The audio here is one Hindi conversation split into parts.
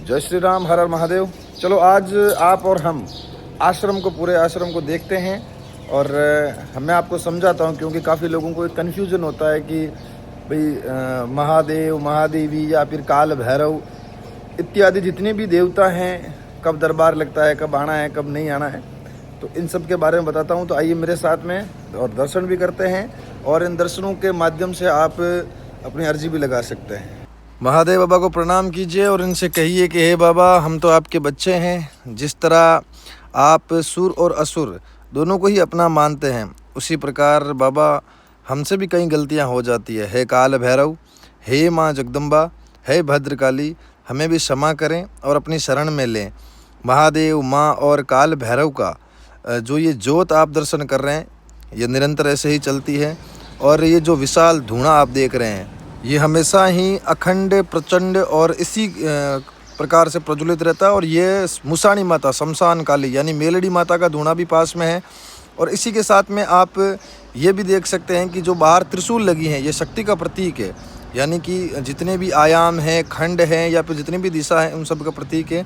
जय श्री राम, हर हर महादेव। चलो आज आप और हम आश्रम को, पूरे आश्रम को देखते हैं और मैं आपको समझाता हूँ, क्योंकि काफ़ी लोगों को एक कन्फ्यूज़न होता है कि भाई महादेव, महादेवी या फिर काल भैरव इत्यादि जितने भी देवता हैं, कब दरबार लगता है, कब आना है, कब नहीं आना है, तो इन सब के बारे में बताता हूँ। तो आइए मेरे साथ में और दर्शन भी करते हैं और इन दर्शनों के माध्यम से आप अपनी अर्जी भी लगा सकते हैं। महादेव बाबा को प्रणाम कीजिए और इनसे कहिए कि हे बाबा, हम तो आपके बच्चे हैं। जिस तरह आप सुर और असुर दोनों को ही अपना मानते हैं, उसी प्रकार बाबा हमसे भी कई गलतियां हो जाती है। हे काल भैरव, हे माँ जगदम्बा, हे भद्रकाली, हमें भी क्षमा करें और अपनी शरण में लें। महादेव, माँ और काल भैरव का जो ये ज्योत आप दर्शन कर रहे हैं, ये निरंतर ऐसे ही चलती है। और ये जो विशाल धुआं आप देख रहे हैं, ये हमेशा ही अखंड, प्रचंड और इसी प्रकार से प्रज्वलित रहता है। और ये मुसाणी माता, शमशान काली यानी मेलड़ी माता का धुआं भी पास में है। और इसी के साथ में आप ये भी देख सकते हैं कि जो बाहर त्रिशूल लगी हैं, ये शक्ति का प्रतीक है। यानी कि जितने भी आयाम हैं, खंड हैं या फिर जितनी भी दिशा है, उन सब का प्रतीक है।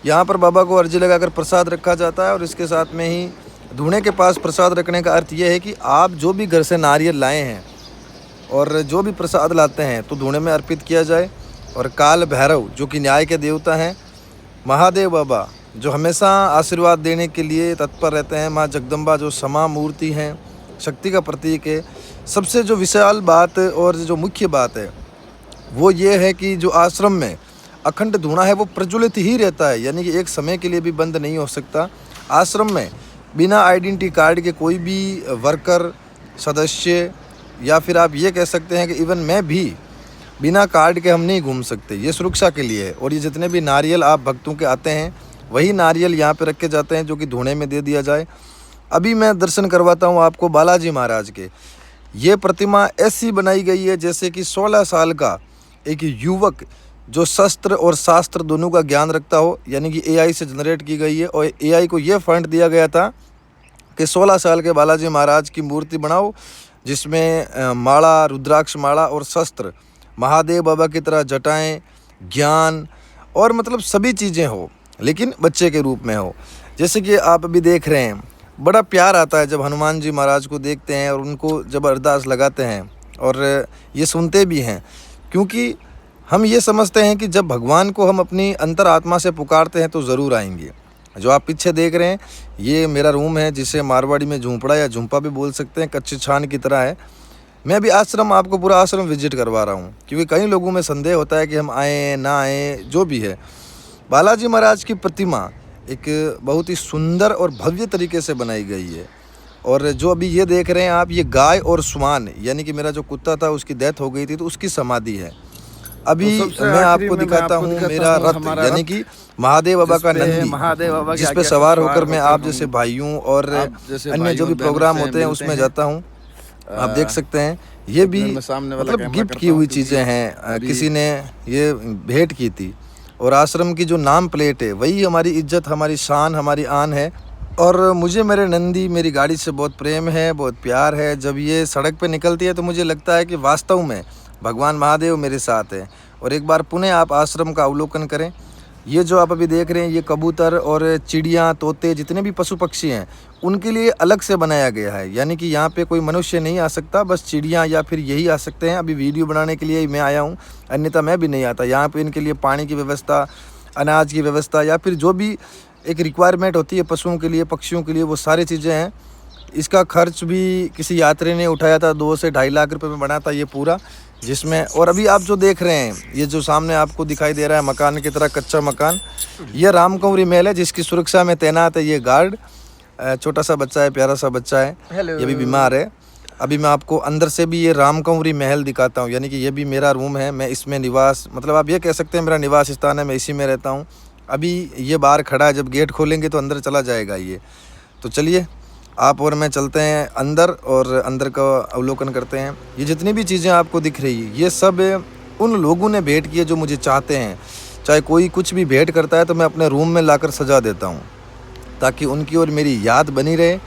यहाँ पर बाबा को अर्जी लगाकर प्रसाद रखा जाता है। और इसके साथ में ही धुएं के पास प्रसाद रखने का अर्थ ये है कि आप जो भी घर से नारियल लाए हैं और जो भी प्रसाद लाते हैं तो धुएं में अर्पित किया जाए। और काल भैरव जो कि न्याय के देवता हैं, महादेव बाबा जो हमेशा आशीर्वाद देने के लिए तत्पर रहते हैं, माँ जगदम्बा जो क्षमा मूर्ति हैं, शक्ति का प्रतीक है। सबसे जो विशाल बात और जो मुख्य बात है वो ये है कि जो आश्रम में अखंड धुआं है वो प्रज्वलित ही रहता है, यानी कि एक समय के लिए भी बंद नहीं हो सकता। आश्रम में बिना आइडेंटिटी कार्ड के कोई भी वर्कर, सदस्य या फिर आप ये कह सकते हैं कि इवन मैं भी बिना कार्ड के हम नहीं घूम सकते। ये सुरक्षा के लिए है। और ये जितने भी नारियल आप भक्तों के आते हैं, वही नारियल यहाँ पे रखे जाते हैं जो कि धुएं में दे दिया जाए। अभी मैं दर्शन करवाता हूँ आपको बालाजी महाराज के। ये प्रतिमा ऐसी बनाई गई है जैसे कि 16 साल का एक युवक जो शस्त्र और शास्त्र दोनों का ज्ञान रखता हो, यानी कि AI से जनरेट की गई है। और AI को ये फंड दिया गया था कि 16 साल के बालाजी महाराज की मूर्ति बनाओ, जिसमें माला, रुद्राक्ष माला और शस्त्र, महादेव बाबा की तरह जटाएं, ज्ञान और मतलब सभी चीज़ें हो, लेकिन बच्चे के रूप में हो। जैसे कि आप अभी देख रहे हैं, बड़ा प्यार आता है जब हनुमान जी महाराज को देखते हैं और उनको जब अरदास लगाते हैं और ये सुनते भी हैं, क्योंकि हम ये समझते हैं कि जब भगवान को हम अपनी अंतरात्मा से पुकारते हैं तो ज़रूर आएंगे। जो आप पीछे देख रहे हैं, ये मेरा रूम है, जिसे मारवाड़ी में झूंपड़ा या झुंपा भी बोल सकते हैं, कच्ची छान की तरह है। मैं अभी आश्रम, आपको पूरा आश्रम विजिट करवा रहा हूँ, क्योंकि कई लोगों में संदेह होता है कि हम आएँ ना आएँ, जो भी है। बालाजी महाराज की प्रतिमा एक बहुत ही सुंदर और भव्य तरीके से बनाई गई है। और जो अभी ये देख रहे हैं आप, ये गाय और स्वान, यानी कि मेरा जो कुत्ता था उसकी डेथ हो गई थी, तो उसकी समाधि है। अभी तो मैं आपको दिखाता हूँ मेरा रथ, यानी कि महादेव बाबा का नंदी, जिस पे सवार होकर मैं आप जैसे भाइयों और अन्य जो भी प्रोग्राम होते हैं उसमें जाता हूँ। आप देख सकते हैं, ये भी मतलब गिफ्ट की हुई चीज़ें हैं, किसी ने ये भेंट की थी। और आश्रम की जो नाम प्लेट है, वही हमारी इज्जत, हमारी शान, हमारी आन है। और मुझे मेरे नंदी, मेरी गाड़ी से बहुत प्रेम है, बहुत प्यार है। जब ये सड़क पे निकलती है तो मुझे लगता है कि वास्तव में भगवान महादेव मेरे साथ है। और एक बार पुनः आप आश्रम का अवलोकन करें। ये जो आप अभी देख रहे हैं, ये कबूतर और चिड़ियाँ, तोते, जितने भी पशु पक्षी हैं, उनके लिए अलग से बनाया गया है। यानी कि यहाँ पे कोई मनुष्य नहीं आ सकता, बस चिड़ियाँ या फिर यही आ सकते हैं। अभी वीडियो बनाने के लिए मैं आया हूँ, अन्यथा मैं भी नहीं आता। यहाँ पे इनके लिए पानी की व्यवस्था, अनाज की व्यवस्था या फिर जो भी एक रिक्वायरमेंट होती है पशुओं के लिए, पक्षियों के लिए, वो सारी चीज़ें हैं। इसका खर्च भी किसी यात्री ने उठाया था, 2 से 2.5 लाख रुपए में बना था ये पूरा, जिसमें। और अभी आप जो देख रहे हैं, ये जो सामने आपको दिखाई दे रहा है मकान की तरह कच्चा मकान, ये रामकुंवरी महल है, जिसकी सुरक्षा में तैनात है ये गार्ड। छोटा सा बच्चा है, प्यारा सा बच्चा है, ये भी बीमार है। अभी मैं आपको अंदर से भी ये रामकुंवरी महल दिखाता हूँ, यानी कि ये भी मेरा रूम है, मैं इसमें निवास, मतलब आप ये कह सकते हैं मेरा निवास स्थान है, मैं इसी में रहता हूँ। अभी ये बाहर खड़ा है, जब गेट खोलेंगे तो अंदर चला जाएगा ये। तो चलिए आप और मैं चलते हैं अंदर और अंदर का अवलोकन करते हैं। ये जितनी भी चीज़ें आपको दिख रही है, ये सब उन लोगों ने भेंट की है जो मुझे चाहते हैं। चाहे कोई कुछ भी भेंट करता है तो मैं अपने रूम में लाकर सजा देता हूँ, ताकि उनकी और मेरी याद बनी रहे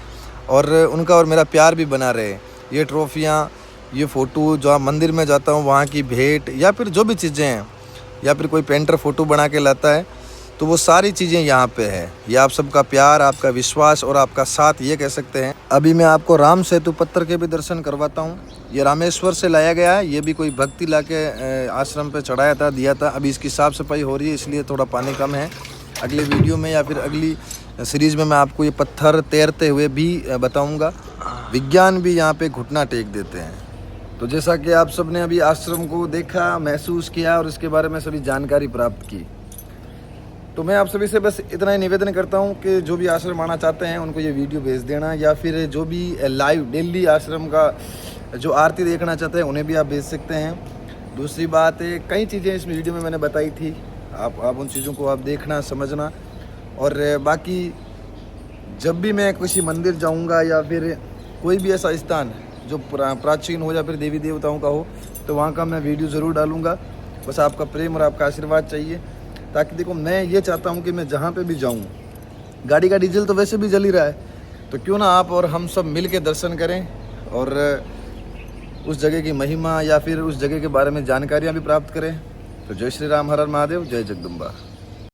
और उनका और मेरा प्यार भी बना रहे। ये ट्रॉफियाँ, ये फ़ोटो, जो आप मंदिर में जाता हूँ वहाँ की भेंट, या फिर जो भी चीज़ें हैं, या फिर कोई पेंटर फ़ोटो बना के लाता है, तो वो सारी चीज़ें यहाँ पे है। ये आप सबका प्यार, आपका विश्वास और आपका साथ, ये कह सकते हैं। अभी मैं आपको राम सेतु पत्थर के भी दर्शन करवाता हूँ। ये रामेश्वर से लाया गया है। ये भी कोई भक्ति ला के आश्रम पे चढ़ाया था, दिया था। अभी इसकी साफ़ सफाई हो रही है, इसलिए थोड़ा पानी कम है। अगले वीडियो में या फिर अगली सीरीज़ में मैं आपको ये पत्थर तैरते हुए भी बताऊँगा। विज्ञान भी यहाँ पर घुटना टेक देते हैं। तो जैसा कि आप सब ने अभी आश्रम को देखा, महसूस किया और इसके बारे में सभी जानकारी प्राप्त की, तो मैं आप सभी से बस इतना ही निवेदन करता हूं कि जो भी आश्रम आना चाहते हैं उनको ये वीडियो भेज देना, या फिर जो भी लाइव दिल्ली आश्रम का जो आरती देखना चाहते हैं उन्हें भी आप भेज सकते हैं। दूसरी बात है, कई चीज़ें इस वीडियो में मैंने बताई थी, आप उन चीज़ों को आप देखना, समझना। और बाकी जब भी मैं किसी मंदिर जाऊँगा या फिर कोई भी ऐसा स्थान जो प्राचीन हो या फिर देवी देवताओं का हो, तो वहाँ का मैं वीडियो ज़रूर डालूँगा। बस आपका प्रेम और आपका आशीर्वाद चाहिए, ताकि देखो मैं ये चाहता हूँ कि मैं जहाँ पे भी जाऊँ, गाड़ी का डीजल तो वैसे भी जल ही रहा है, तो क्यों ना आप और हम सब मिल के दर्शन करें और उस जगह की महिमा या फिर उस जगह के बारे में जानकारियाँ भी प्राप्त करें। तो जय श्री राम, हर हर महादेव, जय जगदम्बा।